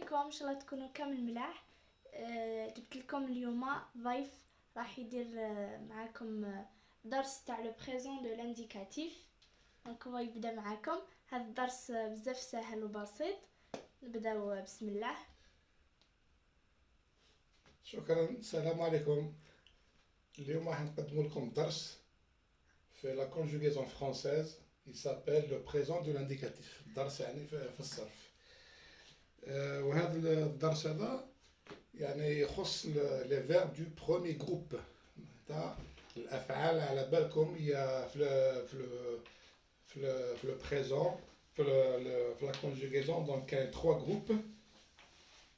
لكم ان شاء الله تكونوا كامل ملاح. جبت لكم اليوم ضيف راح يدير معاكم درس تاع لو بريزون دو لانديكاتيف. دونك هو يبدا معاكم. هذا الدرس بزاف سهل وبسيط. نبداو بسم الله. شكرا. السلام عليكم. اليوم راح نقدم لكم درس في لا conjugaison française. Il s'appelle le présent de l'indicatif. درس يعني في الصرف. وهذا الدرس هذا يعني يخص لي فيرب دو برومي جروب تاع الافعال. على بالكم هي في لو بريزون في لا conjugaison. دونك كاين 3 جروب.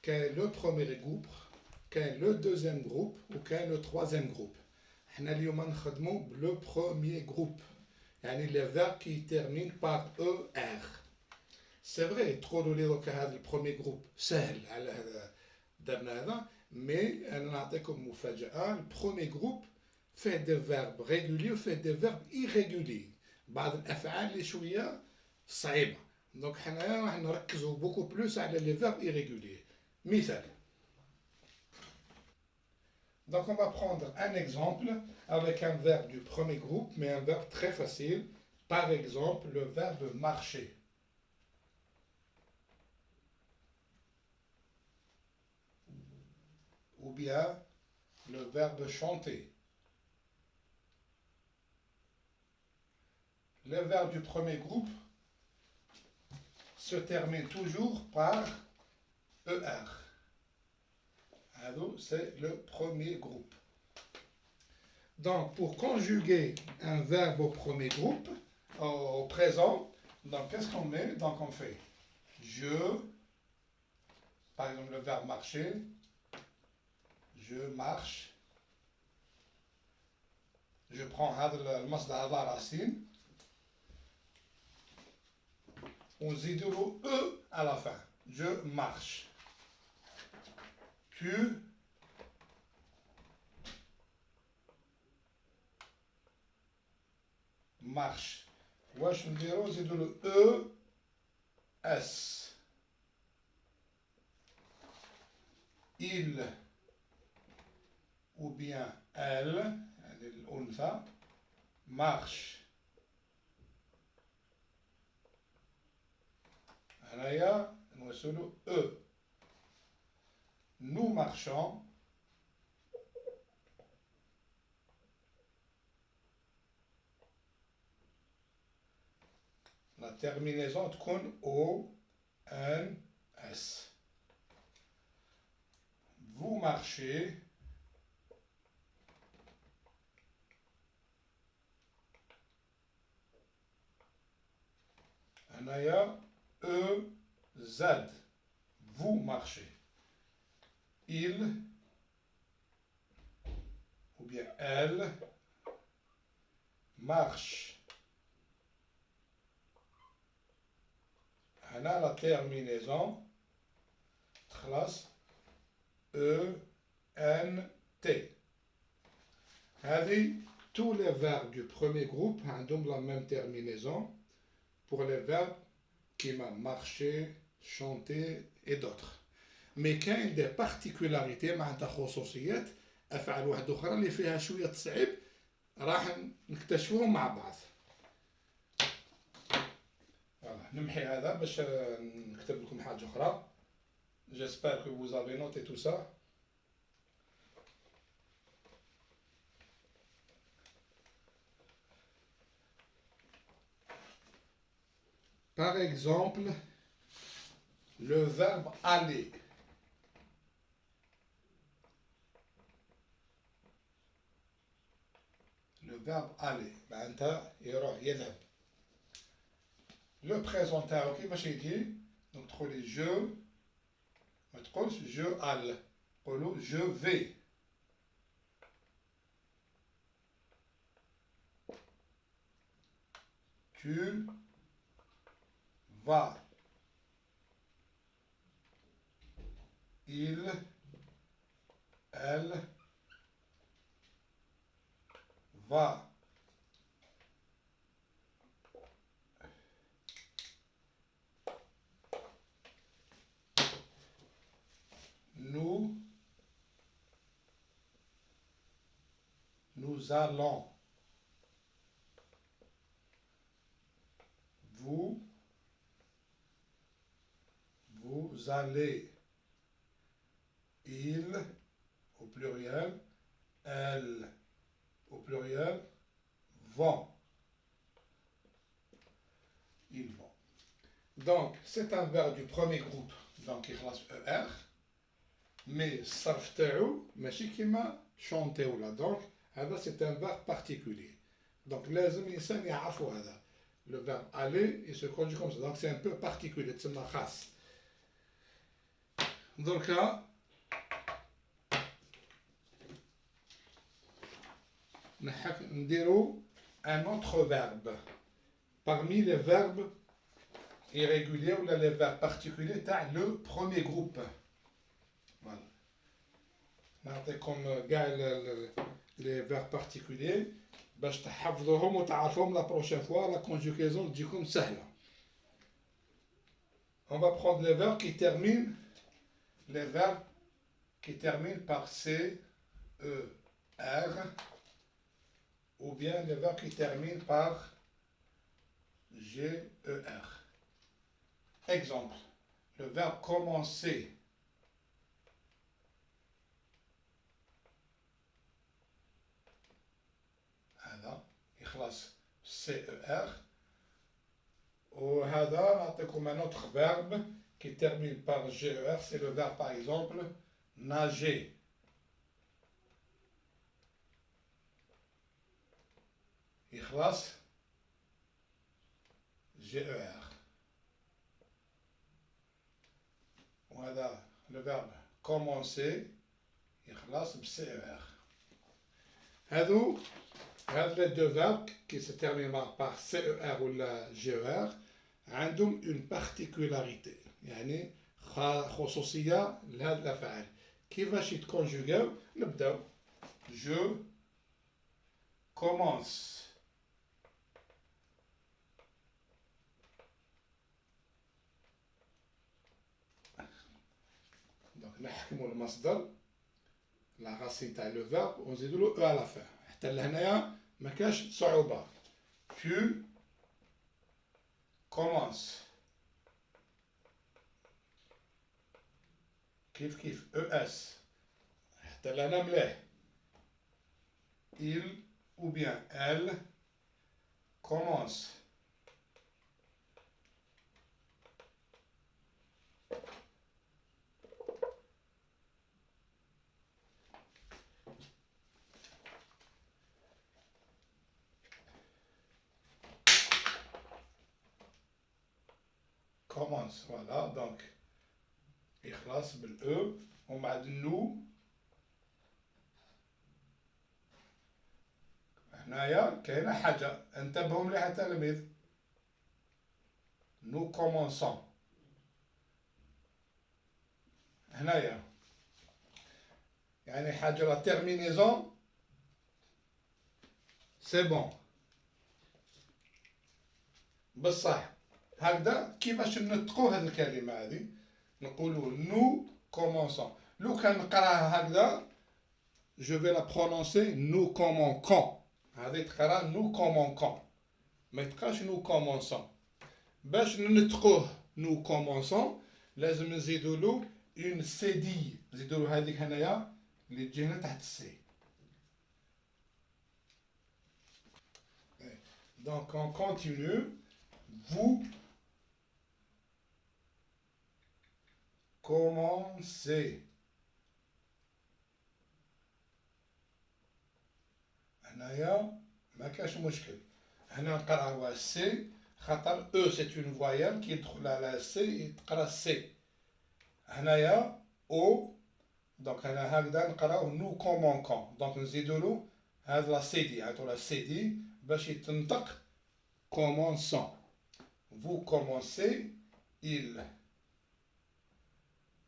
كاين لو بروميير جروب، كاين لو دوزيام جروب، وكاين لو تروازيام جروب. حنا اليوم نخدمو بلو بروميير جروب، يعني لي فيرب كي تيرمين بار او ار. سي فري تقولوا لي دوكا هذا البروميير جروب سهل على هذا درنا هذا، مي انا نعطيكم مفاجأة. البروميير جروب فيه دي فيرب ريغولي وفيه دي فيرب ايريغولي، بعض الافعال اللي شويه صعيبه. دونك حنايا راح نركزوا بوكو بلوس على لي فيرب ايريغولي. مثال. Donc on va prendre un exemple avec un verbe du premier groupe, mais un verbe très facile. Par exemple, le verbe marcher. Ou bien le verbe chanter. Les verbes du premier groupe se terminent toujours par ER. C'est le premier groupe. Donc, pour conjuguer un verbe au premier groupe, au présent, donc qu'est-ce qu'on met? Donc, on fait je, par exemple le verbe marcher, je marche. Je prends le masdar la racine. On zide le E à la fin. Je marche. Tu marches. واش نديرو نزيدو له E S. Il ou bien elle, يعني الأنثى، marche. هنايا نوصلو E. Nous marchons. La terminaison تكون O N S. Vous marchez. هنايا E Z. Vous marchez. Il ou bien elle marche. هنا la terminaison تخلص E N T. هذه tous les verbes du premier groupe عندهم la même terminaison pour les verbes qui m'a marché, chanté et d'autres. Mais كاين des particularités معناتها خصوصيات افعال واحده اخرى اللي فيها شويه تصعيب راح نكتشفوهم مع بعض. نمحي هذا باش نكتب لكم حاجه اخرى. J'espère que vous avez noté tout ça. Par exemple, le verbe aller. Le verbe aller معناتها يروح يذهب. Le présent تاعو كيفاش يجي؟ دونك تقولي je، ما تقولش je alle، قولوا je vais. Tu vas. Il, elle va. nous allons, vous allez, il au pluriel, elle au pluriel, vont. Ils vont. Donc, c'est un verbe du premier groupe, donc il reste ER, mais sarf تاعو ماشي كيما chanter ولا. Donc, هذا c'est un verbe particulier. Donc, لازم الإنسان يعرفوا هذا. Le verbe aller, il se conjugue comme ça. Donc, c'est un peu particulier, تسمى خاص. Donc là, نديرو un autre verbe. Parmi les verbes irréguliers ou les verbes particuliers, tu as le premier groupe. Voilà. نعطيكم كاع les verbes particuliers باش تحفظوهم وتعرفوهم la prochaine fois. La conjugaison تجيكم سهلة. On va prendre les verbes qui terminent par C, E, R, ou bien les verbes qui terminent par G, E, R. Exemple, le verbe commencer. هذا يخلص CER. وهذا نعطيكم un autre verbe qui termine par GER, c'est le verbe par exemple nager. يخلص GER. وهذا le verbe commencer يخلص بCER. هذو les deux verbes qui se terminent par CER ou la GER عندهم une particularité. يعني خصوصية لهذا الأفعال. كيفاش يتكونجوغاو؟ نبداو. Je commence. Donc نحكموا المصدر la racine تاع le verbe ونزيدوا له e à la fin. حتى لهنايا ما كاش صعوبة. Tu commences. كيف ES. حتى لهنا مليح. Il ou bien elle commence. Commence, voilà, donc يخلص بالE ومن بعد nous. هنايا كاينه حاجه انتبهوا مليح التلاميذ. nous commençons. هنايا يعني حاجه لا terminaison c'est bon. بصح هكذا كيفاش ننطقوا هذه الكلمه هذه؟ نقولوا nous commençons. لو كان نقراها هكذا je vais la prononcer nous commençons. هذه تقرا nous commençons. ما يتقراش nous commençons. باش ننطقوه nous commençons لازم نزيدوا له une cédille. نزيدوا له هذيك هنايا اللي تجي هنا تحت السي. Donc on continue. Vous commencez. هنايا ما كاش مشكل. هنا نقراوها سي خاطر او سي اون فويال كي يدخل على سي يتقرا سي. هنايا او دونك هنا هكذا نقراو نو كومونكون. دونك نزيدولو هاد لا سي دي عيطو لا سي دي باش يتنطق كومونسون. Vous commencez, il,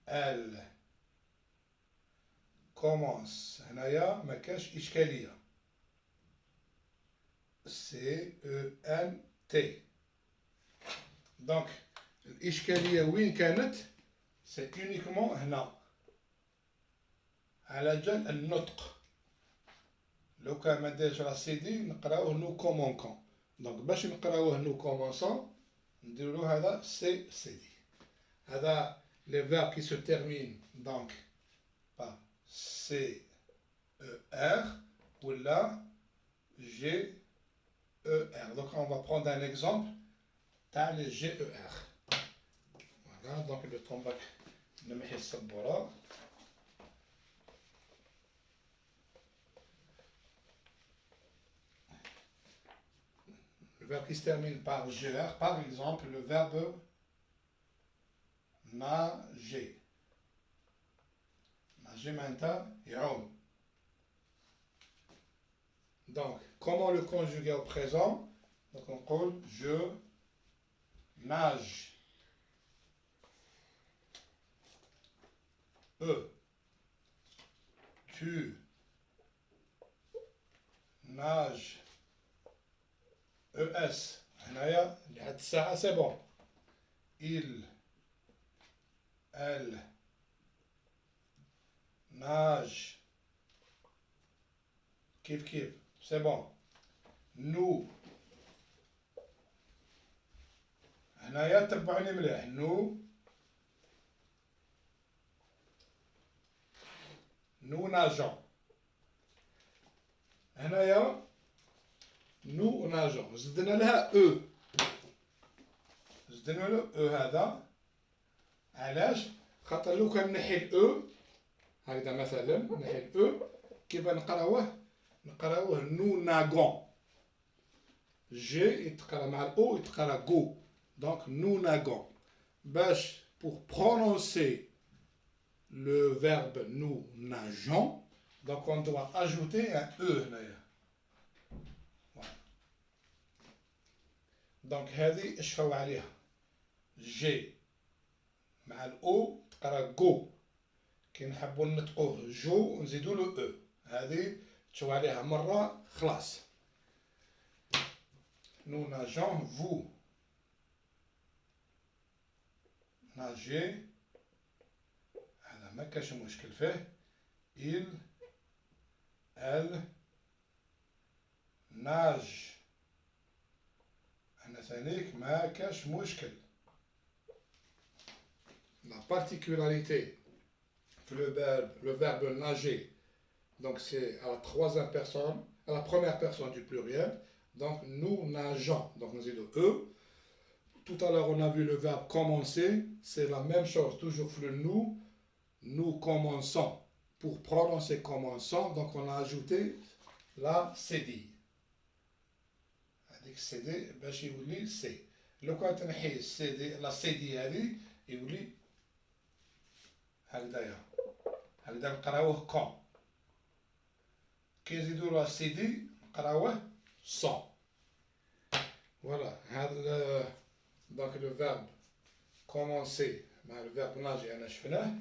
elle commence. هنايا ما كاش إشكالية. C-E-N-T. Donc الإشكالية وين كانت؟ c'est uniquement هنا على جال النطق. لو كان ما نديرش لا سي دي نقراوه نو كومونكون. دونك باش نقراوه نو كومونسون نديرو هذا سي سي دي. هذا لي فيرب كي سو تيرمين دونك با سي او ار ولا جي او ار. دونك on va prendre un exemple تاع لي جي او ار. فوالا دونك لو طومباك نمحي السبوره. Le verbe qui se termine par GR, par exemple le verbe nager. Nager maintenant, يعوم. Donc, comment le conjuguer au présent? Donc on dit je nage. Tu nages. ES. هنايا لحد الساعة c'est bon. Il, elle nage. كيف c'est bon. Nous. هنايا تبعني مليح. Nous nageons. هنايا nous nageons. زدنا لها او. زدنا له او هذا. علاش؟ خاطر لو كان نحي الاو هكذا مثلا نحي الاو كيف نقراوه؟ نقراوه نو ناغون. جي يتقرا مع الاو يتقرا غو. دونك نو ناغون. باش pour prononcer le verbe nous nageons, donc on doit ajouter un e هنايا. دونك هذه اشفاو عليها. جي مع الاو تقرا جو. كي نحبوا نطقوه جو نزيدوا له او. هذه تشوف عليها مره خلاص. نو ناجون فو ناجي. هذا ما كاش مشكل فيه. il elle nage. هنا ثانيك ما كاش مشكل. La particularité le verbe nager, donc c'est à la troisième personne, à la première personne du pluriel, donc nous nageons, donc nous avons eux. Tout à l'heure on a vu le verbe commencer, c'est la même chose, toujours le nous commençons. Pour prononcer commençons, donc on a ajouté la cédille. هذيك السيدي باش يولي سي. لو كان تنحي السيدي لا سيدي هذه يولي هكذايا. هكذا نقراوه كون. كي يزيدوا له سيدي نقراوه سون. فوالا هذا دونك لو فيرب كومونسي مع لو فيرب ناجي انا شفناه.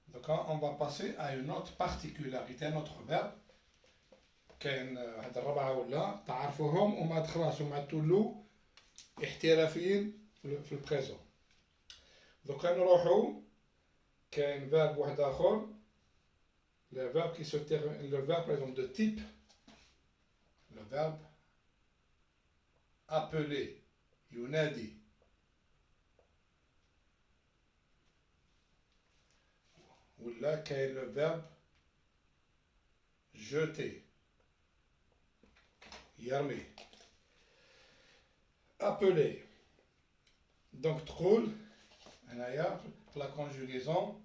دوكا اون فا باسي ا اون اوت بارتيكولاريتي ان اوتر فيرب. كاين هاد الربعه ولا تعرفوهم وما تخلاص وما تولوا احترافيين في البريزون. دوكا نروحو كاين فيرب واحد اخر. Le verbe qui se termine, le verbe par exemple de type, le verbe appeler, ينادي. ولا كاين le verbe jeter, يرمي. Appeler. Donc تقول هنايا في la conjugaison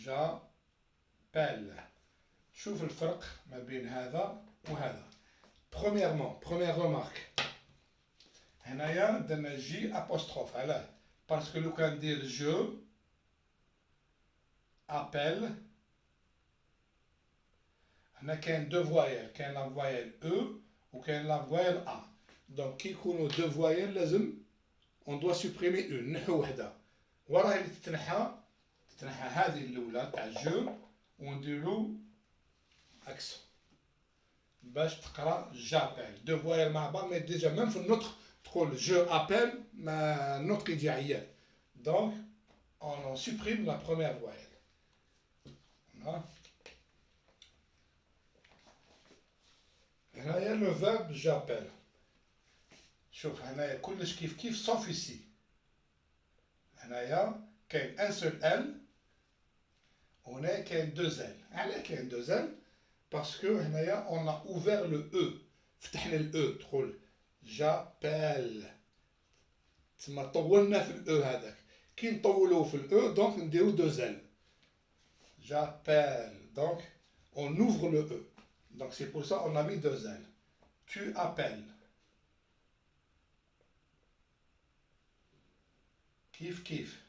j'appelle. شوف الفرق ما بين هذا وهذا. Premièrement, première remarque. هنايا درنا جي apostrophe. علاه؟ باسكو لو كان ندير جو appelle هنا كاين دو فوايل. كاين لا فوايل او وكاين لا فوايل ا. دونك كي يكونوا دو فوايل لازم on doit supprimer une. نحو وحده. وراها اللي تتنحى هذه الاولى تاع جو ونديرو اكسون باش تقرا جابيل. دو فوايل مع بعض. مي ديجا ميم في النطق تقول جو ابيل ما النطق يجي عيان. دونك on supprime la première voyelle. Voilà. هنايا le verbe j'appelle. شوف هنايا كلش كيف كيف sauf ici. هنايا كاين un seul L. وهنا كاين deux L. علاش كاين deux L؟ parce que هنايا on a ouvert le E. فتحنا ال E تقول j'appelle. تما طولنا في ال E هذاك. كي نطولوه في ال E donc نديرو deux L. J'appelle. Donc on ouvre le E. Donc c'est pour ça on a mis deux L. Tu appelles. كيف كيف.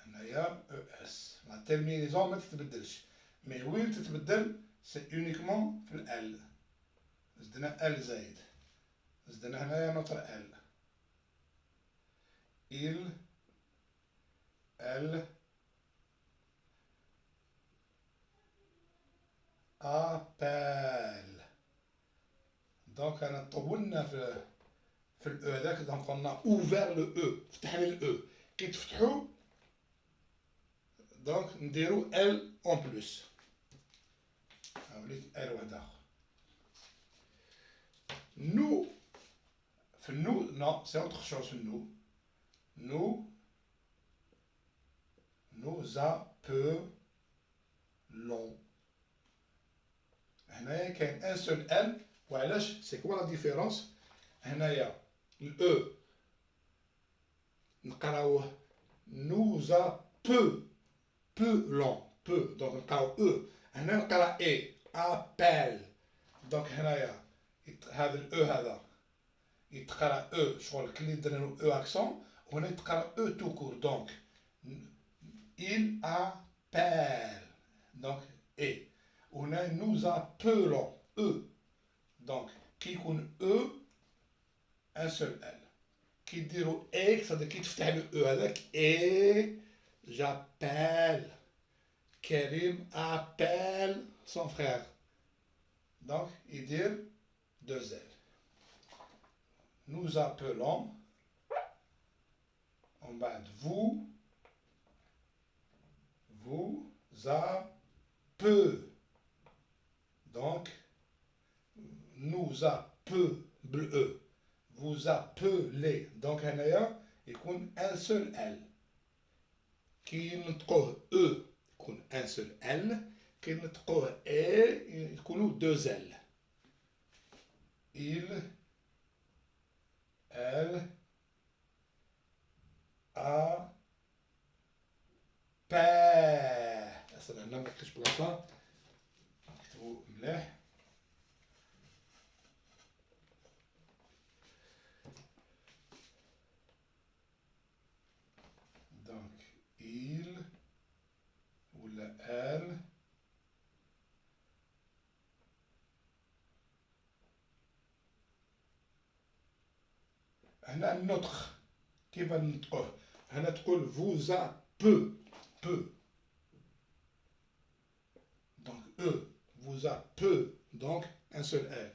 هنايا ES. La terminaison ما تتبدلش. Mais وين تتبدل c'est uniquement في ال L. زدنا L زايد. زدنا هنايا نوتر L. Il, elle, appelle. Donc أنا طولنا في ال E هذاك. donc on a ouvert le E. فتحنا ال E. كي تفتحو donc نديرو L en plus. وليت L واحد آخر. Nous في nous non c'est autre chose nous. Nous appelons. هنايا كاين ان سول ال. وعلاش سي كوا لا ديفيرونس؟ هنايا الاو نقراوه نوزا بولون دونك نقراو او. هنا نقرا اي ابل. دونك هنايا هذا الاو هذا يتقرا او شغل كلي درنا له او اكسون. وهنا يتقرا او تو كور. دونك il appelle. donc et وهنا nous appelons eux. donc كي يكون eux un seul L. كي ديروا اكس هذا كي تفتح له او هذاك اي j'appelle. كريم appelle son frère. donc يدير deux L. nous appelons. ومن بعد vous appelez. donc nous appelez. vous appelez. donc هنايا يكون un seul L. كي نطقوه E يكون un seul L. كي نطقوه E يكونوا deux L. il, elle, a با. أصلا هنا مكتبش بلاصة. نكتبو مليح. دونك il ولا elle. هنا النطق كيف نطقوه؟ هنا تقول vous appelez. donc E vous appelez. donc un seul L.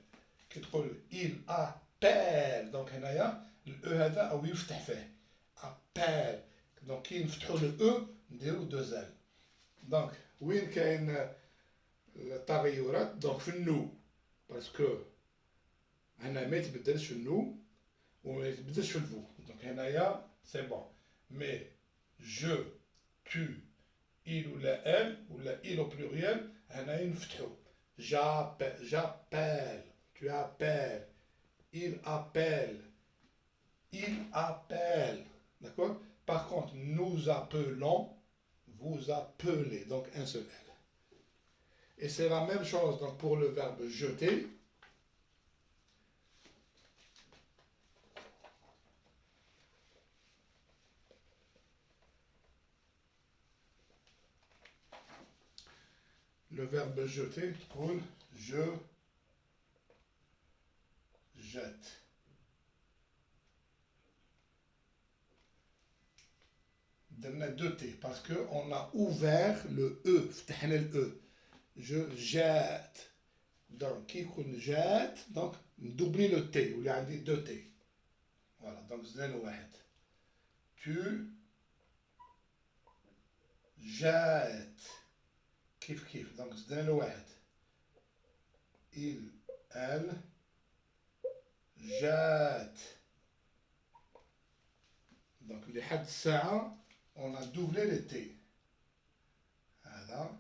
كي تقول il appelle. donc هنايا ال E هذا أو يفتح فيه appelle. donc كي نفتحو ال E نديرو deux L. donc وين كاين التغيرات؟ donc في النو باسكو هنا ما يتبدلش النو وما يتبدلش في الفو. donc هنايا سي بون. مي je tu il ولا elle ولا il au pluriel هنايا نفتحو j'appelle. tu appelles. il appelle. d'accord. par contre nous appelons, vous appelez. donc un seul L. et c'est la même chose donc pour le verbe jeter. le verbe jeter تقول je jette. درنا deux T parce que on a ouvert le E. فتحنا ال E. je jette. donc كي يكون jette donc ندوبلي le T واللي عندي deux T. voilà donc زدنا واحد. tu جات كيف دونك زدنا له واحد il elle جات دونك لحد الساعة on a doublé les T هذا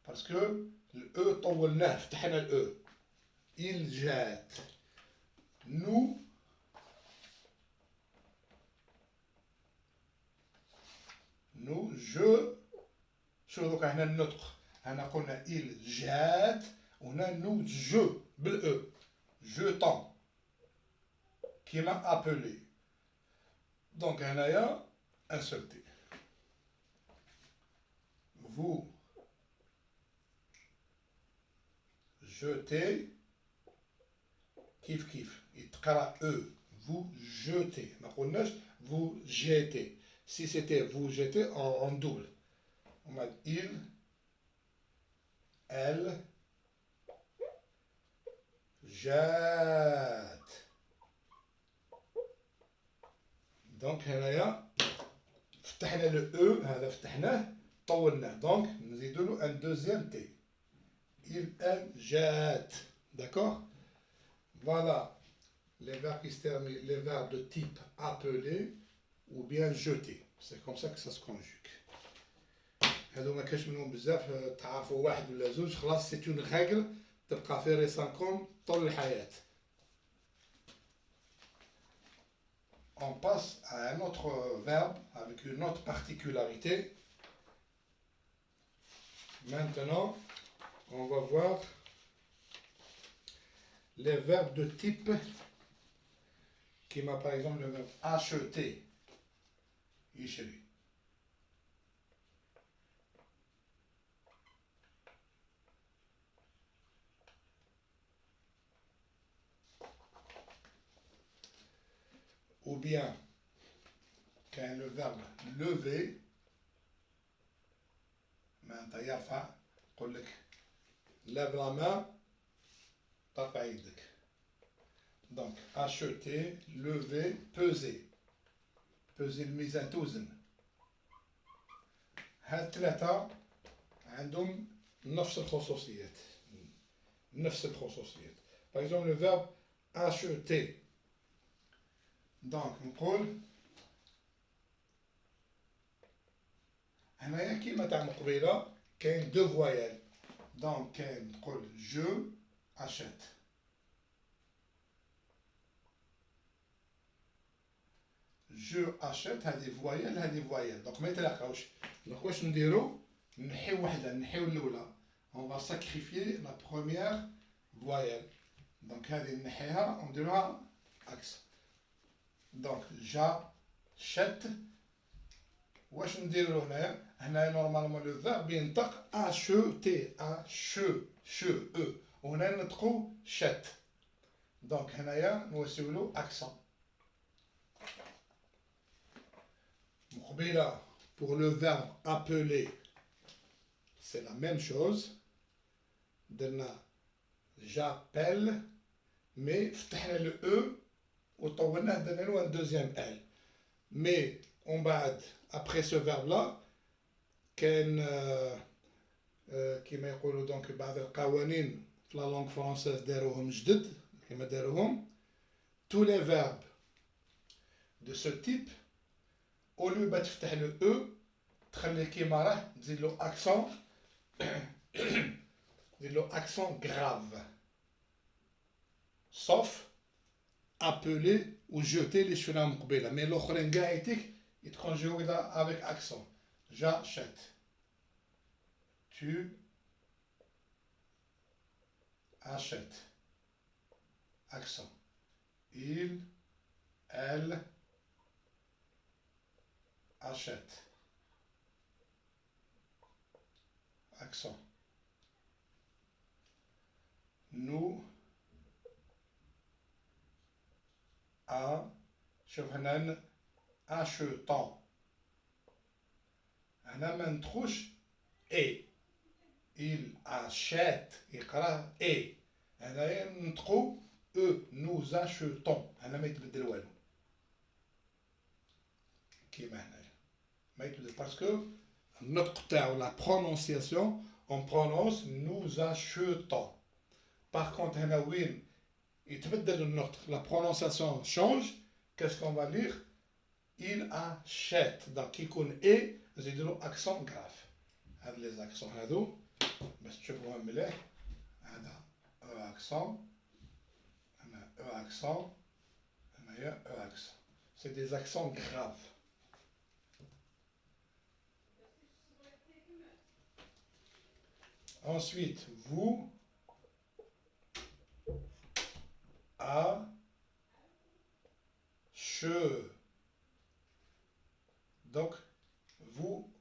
باسكو الاو طولناه فتحنا الاو il جات nous je شوف دوكا هنا النطق هنا قلنا il جات وهنا nous je بالاو je t'en qui m'a appelé donc هنايا un seul T vous jetez كيف يتقرا او vous jetez ما قلناش vous jetez si c'était vous jetez en double on va il elle جات دونك هنايا فتحنا لو او هذا فتحناه طولناه دونك نزيدو له ان دوزيام تي il elle جات d'accord voilà les verbes qui se terminent les verbes de type appeler ou bien jeter c'est comme ça que ça se conjugue هادو ما كاش منهم بزاف تعرفوا واحد ولا زوج خلاص سي اون رègle تبقى في ريسانكم طول الحياة. On passe à un autre verbe avec une autre particularité. Maintenant, on va voir les verbes de type qui m'a par exemple le verbe acheter. يشري. Ou bien quand le verbe lever معناتها يرفع يقول لك lève la main ترفع يدك donc acheter lever peser الميزان توزن هاد الثلاثة عندهم نفس الخصوصيات par exemple le verbe acheter donc نقول هنايا كيما تاع مقبيله كاين دو فوايال دونك كاين نقول جو اشيت جو اشيت هذه فوايال دونك ما يتلاقاوش دونك واش نديرو نحيو وحده نحيو الاولى on va sacrifier la première voyelle دونك هذه نحيها ونديروها عكس دونك j'achète واش نديرو هنايا نورمالمون لو فيرب ينطق acheter او وهنا نطقو شات دونك هنايا نوسيولو اكسون مقبله pour le verbe appeler c'est la même chose درنا j'appelle mais فتحنا لو او وطولناه درنا له un deuxième L mais on بعد après ce verbe là كاين كيما يقولوا دونك بعض القوانين في لا لونغ فرونسيز داروهم جدد كيما داروهم tous les verbes de ce type au lieu ما تفتح له او تخليه كيما راه تزيد له اكسون تزيد له اكسون grave sauf appeler ou jeter اللي شفناها من قبيله مي الاخرين كاع يتيك يتكونجوغ avec accent j'achète tu achètes accent il elle achète accent nous شوف هنا achetons هنا ما ندخلش اي il achète يقرا اي هنايا نطقو او nous achetons هنا ما يتبدل والو كيما هنايا ما يتبدل باسكو النطق تاعو لا برونونسياسيون اون برونونس nous achetons. Par contre هنا وين يتبدل النطق la prononciation change, qu'est-ce qu'on va lire? Il achète. donc يكون اي نزيدلو accent grave. هاد لي زاكسون هادو باش تشوفوهم مليح. هذا او accent, هنا او accent, هنايا او accent. c'est des accents graves. Ensuite, vous, a, che. Donc, vous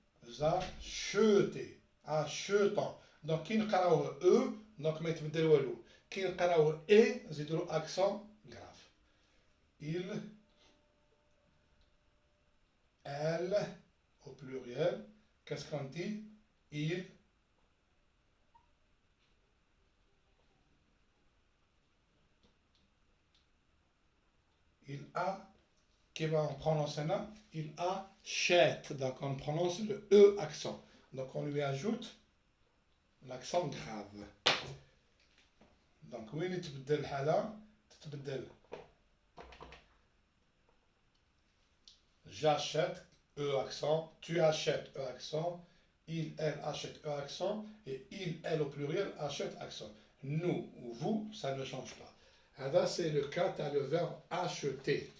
achetez. Achetant. Donc, qui نقراوه E, donc ما يتبدل والو. كي نقراوه E, نزيدو accent grave. Il, elle, au pluriel. Qu'est-ce qu'on dit? Il, il a, qui va en prononcer là, il achète. Donc on prononce le E accent. Donc on lui ajoute l'accent grave. Donc وين يتبدل الحالة؟ تتبدل j'achète E accent, tu achètes E accent, il, elle achète E accent, et il, elle au pluriel achète accent. Nous ou vous, ça ne change pas. Là, c'est le cas, tu as le verbe acheter.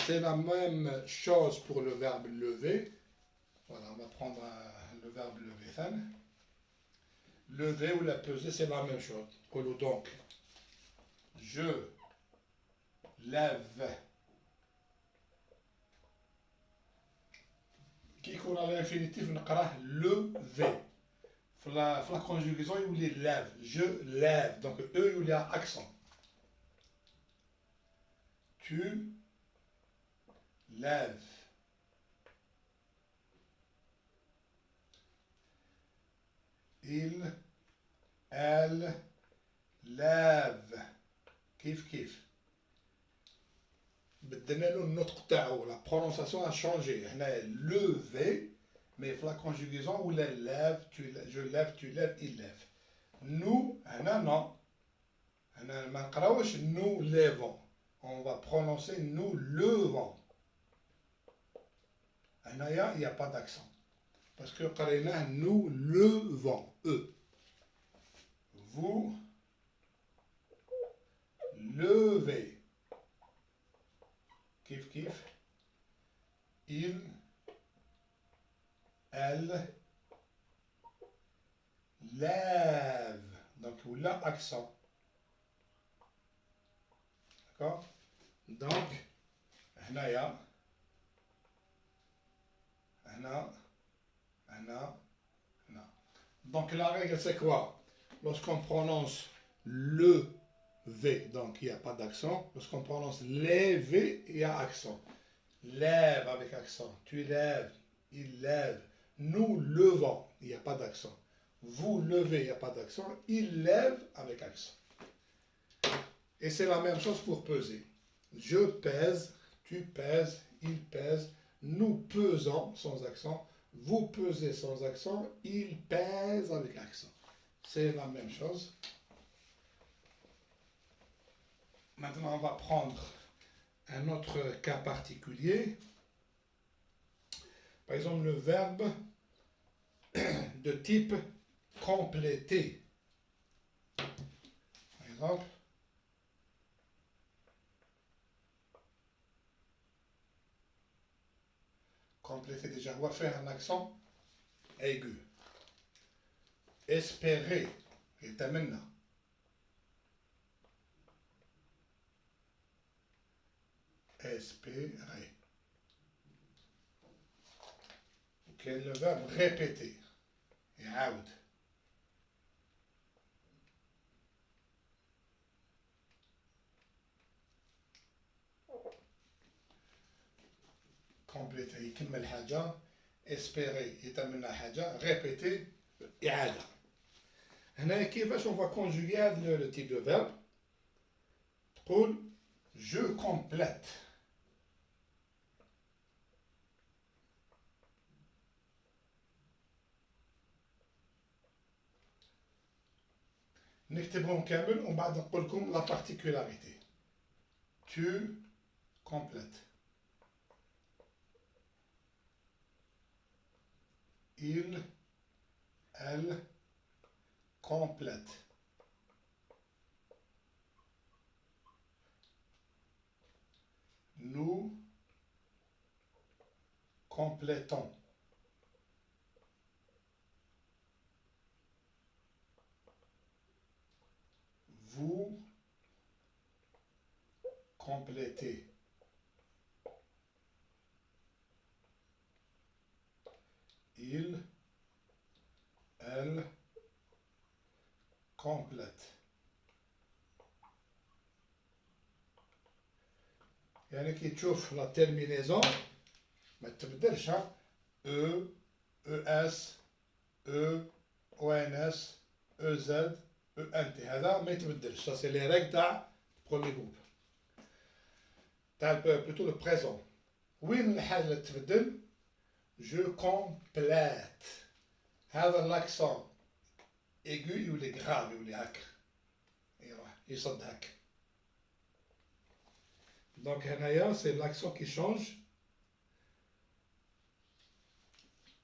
C'est la même chose pour le verbe lever. Voilà, on va prendre le verbe lever. Lever ou la peser, c'est la même chose. Donc, je lève. Qui qu'on a l'infinitif, on a lever. La conjugaison, il y a lève. Je lève. Donc, E, il y a accent. Tu lèves. Il, elle lève. Kif kif. بدنا له النطق تاعو la prononciation a changé. هنا lever, mais la conjugaison ou la lève, je lève, tu lèves, il lève. Nous, هنا non. هنا ما نقراوش nous levons. On va prononcer nous levons. هنايا il n'y a pas d'accent. Parce que قريناه nous levons. E. Vous levez. Kif kif. Il, elle lève. Donc, il y a accent. D'accord? Donc, هنايا هنا هنا هنا. Donc, la règle, c'est quoi? Lorsqu'on prononce le V, donc il n'y a pas d'accent. Lorsqu'on prononce les V, il y a accent. Lève avec accent. Tu lèves, il lève. Nous levons, il n'y a pas d'accent. Vous levez, il n'y a pas d'accent. Il lève avec accent. Et c'est la même chose pour peser. Je pèse, tu pèses, il pèse. Nous pesons sans accent. Vous pesez sans accent. Il pèse avec accent. C'est la même chose. Maintenant, on va prendre un autre cas particulier. Par exemple, le verbe de type compléter. Par exemple, compléter déjà, on va faire un accent aigu. Espérer, et maintenant. Espérer. Quel est le verbe répéter? يعاود. compléter يكمل حاجة. espérer يتمنى حاجة. répéter إعادة. هنا كيفاش on va conjuguer le type de verbe. تقول je complète. نكتبهم كامل ومن بعد نقول لكم لا particularité. Tu complètes. Il, elle complète. Nous complétons. Vous complétez. Il, elle complète. يعني كي تشوف لا تيرمينيزون ما تبدلش او اس او او ان اس او زد او ان تي هذا ما يتبدلش سا سي لي ريغ تاع برومي جروب تاع بلوتو لو بريزون. وين الحاجه اللي تبدل؟ جو كومبليت. هذا لاكسون ايغو يولي غراف يولي هكا يصد هكا. Donc, c'est l'accent qui change.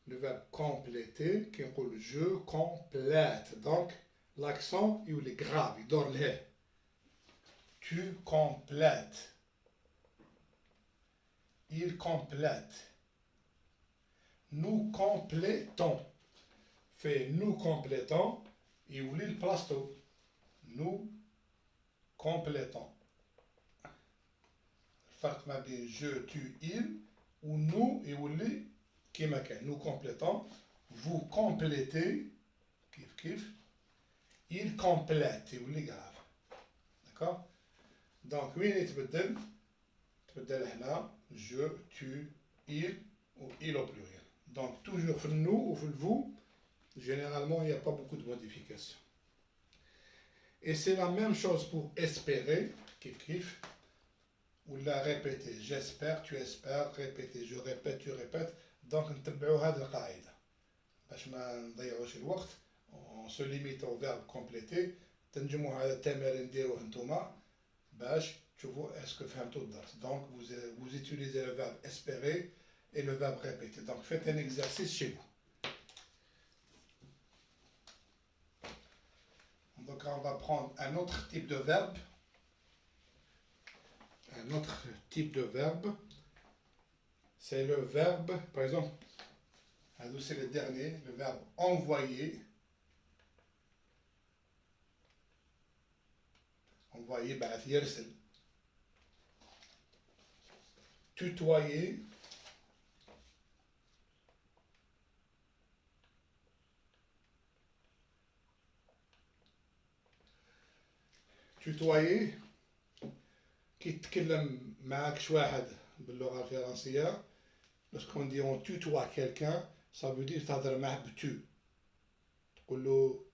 Le verbe compléter, qui est je complète. Donc, l'accent, il est grave, il dort le. Tu complètes. Il complète. Nous complétons. Fait nous complétons. Il oublie le plasto. Nous complétons. الفرق ما بين je, tu, il ou nous يولي كيما كان. Nous complétons, vous complétez كيف كيف, il complète يولي grave. D'accord? Donc وين يتبدل؟ تبدل هنا je, tu, il ou il au pluriel. Donc toujours في nous ou في vous, généralement il n'y a pas beaucoup de modifications. Et c'est la même chose pour espérer كيف كيف. Ou la répéter. J'espère, tu espères, répéter. Je répète, tu répètes. Donc, نتبعوا هذه القاعدة باش ما نضيعوش الوقت. On se limite au verbe compléter. تنجموا هذا التمارين نديروه نتوما باش تشوفوا est-ce que فهمتوا الدرس. Donc, vous utilisez le verbe espérer et le verbe répéter. Donc, faites un exercice chez vous. Donc, on va prendre un autre type de verbe. Un autre type de verbe, c'est le verbe, par exemple, c'est le dernier, le verbe envoyer. Envoyer, يرسل. Tutoyer. Tutoyer. كي يتكلم معك شي واحد باللغه الفرنسيه lorsqu'on dit on tutoie quelqu'un ça veut dire تهضر معاه بتو تقول له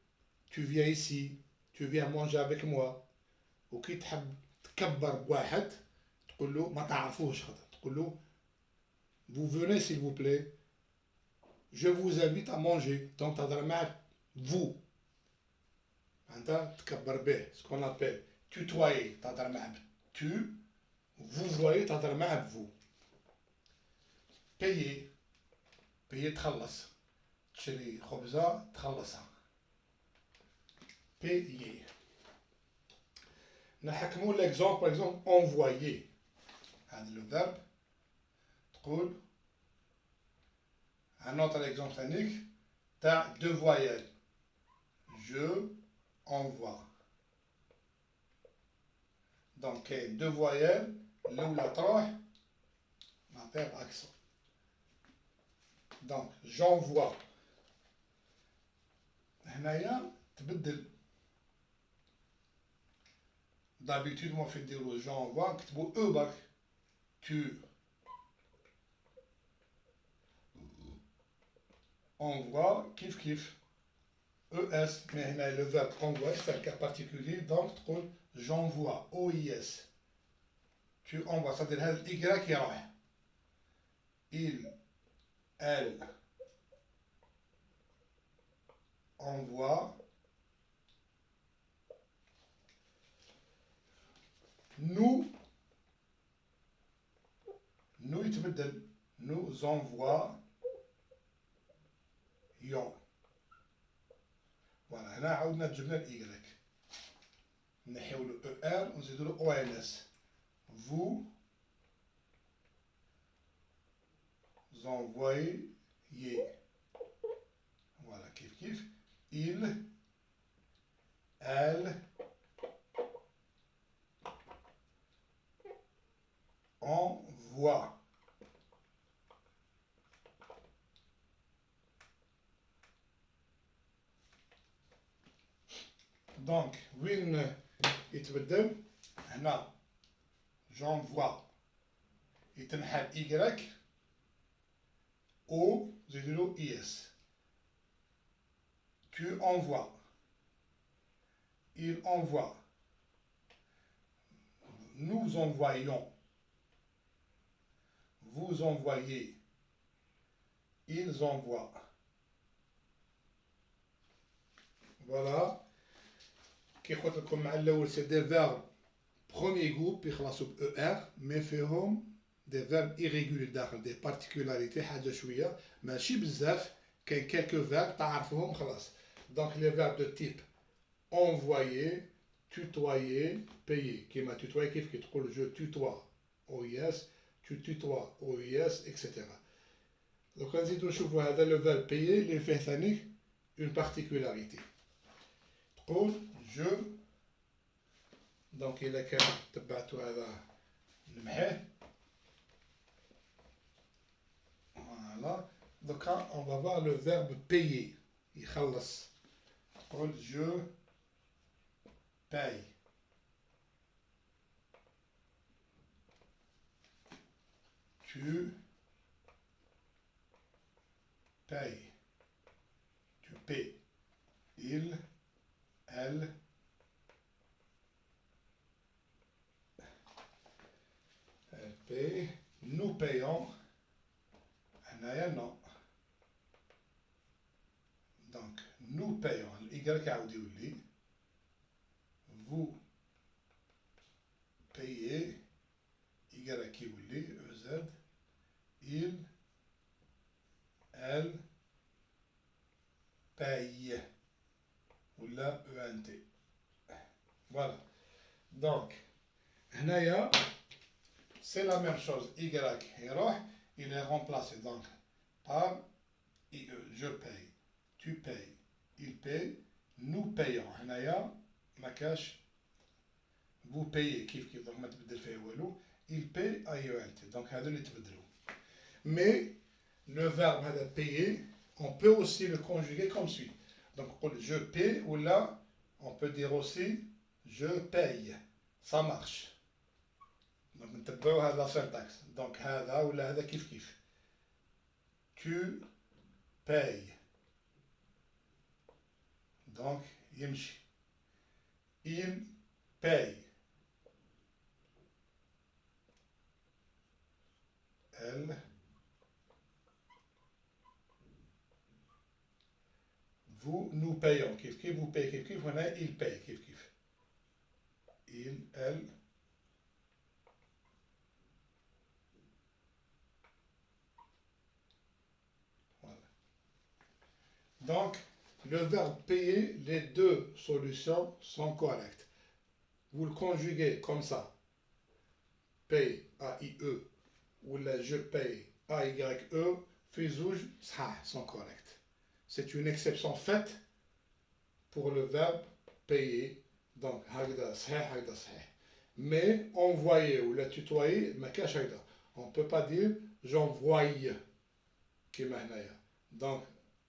tu viens ici tu viens manger avec moi. وكي تحب تكبر بواحد تقول له ما تعرفوش تقول له vous venez s'il vous plaît je vous invite à manger. donc تهضر معاه vous انت تكبر به ce qu'on appelle tutoyer تهضر معاه tu, vous voyez, تهضر معاه vous. payer, payer تخلص تشري خبزة تخلصها. payer. نحكموا l'exemple par exemple envoyer. هذا le verbe تقول un autre exemple ثانيك تاع deux voyelles. je envoie. Donc, deux voyelles, l'oula تروح نعطيها accent. Donc, j'envoie. هنايا تبدل. D'habitude, moi, في نديرو j'envoie نكتبو او برك. Tu envoies كيف كيف. ES, mais هنا le verbe envoyer c'est un cas particulier, donc تقول j'envoie OIS. Tu envoies, c'est-à-dire هذا الإجراء يروح. Il, elle envoie يتبدل. nous envoyons. فوالا هنا عاودنا جبنا الإيكغيك نحيو له او ار ونزيدو له او ان اس. vous envoyez. Voilà, كيف كيف. il, elle envoie. Donc, وين يتبدل؟ هنا j'envoie يتنحى الإيكغيك او زيدو له اي اس. tu envoies. il envoie. nous envoyons. vous envoyez. ils envoient. Voilà. كي قلت لكم مع الاول سي دي فيرب بروميي جروب يخلصوا ب او ار مي فيهم دي فيرب ايريغولي داخل دي بارتيكولاريتي حاجه شويه ماشي بزاف. كاين كالكو فيرب تعرفوهم خلاص. دونك لي فيرب دو تيب envoyer, tutoyer, payer. كيما tutoyer كيف كي تقول جو tutoie او يس tu tutoies او يس اكسيتيرا. دوك نزيدو نشوفو هذا لو فيرب payer اللي فيه ثاني اون بارتيكولاريتي. تقول جو. دونك إلا كان تبعتو هذا نمحيه. فوالا. دوكا on va voir le verbe payer يخلص. تقول je paye. tu payes. tu paies. il, elle, elle paye. nous payons. هنايا non. donc nous payons. الإيكغيك عاود يولي vous payez. Y يولي EZ. il, elle paye ولا ENT. voilà. donc هنايا c'est la même chose. Y يروح il est remplacé donc par IE. je paye. tu payes. il paye. nous payons. هنايا ما كاش vous payez كيف كيف دونك ما تبدل فيه والو. il paye IENT. donc هذو اللي تبدلوا. mais le verbe هذا payer on peut aussi le conjuguer comme suit. donc نقول je paye ou là on peut dire aussi je paye. ça marche. donc نتبعوا هذا la syntaxe. donc هذا ولا هذا كيف كيف. tu payes. donc يمشي. il paye. elle. vous nous payons كيف كيف. vous payez كيف كيف. هنا il paye كيف كيف. il, elle. voilà. donc le verbe payer, les deux solutions sont correctes. vous le conjuguez comme ça. paye A-I-E ou là je paye A-Y-E. في زوج صحاح sont corrects. c'est une exception faite pour le verbe payer. donc هكذا صحيح هكذا صحيح. mais envoyer ou la tutoyer ما كاش هكذا. on peut pas dire j'envoie كيما هنايا. donc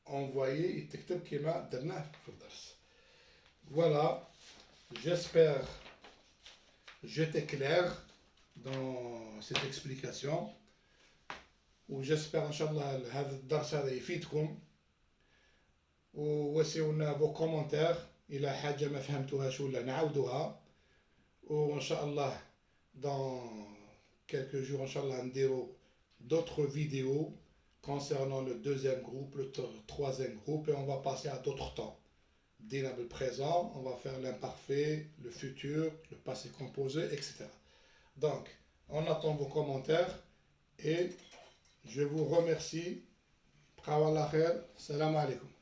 envoyer يتكتب كيما درناه في الدرس. voilà. j'espère j'étais clair dans cette explication. وجespère ان شاء الله هذا الدرس هذا يفيدكم. ووسعونا فو كومونتير الى حاجه ما فهمتوهاش ولا نعاودوها. وان شاء الله dans quelques jours ان شاء الله نديرو d'autres vidéos concernant le deuxième groupe, le troisième groupe, et on va passer à d'autres temps. Dès le présent, on va faire l'imparfait, le futur, le passé composé, etc. donc on attend vos commentaires et Je vous remercie. بقاو على خير. السلام عليكم.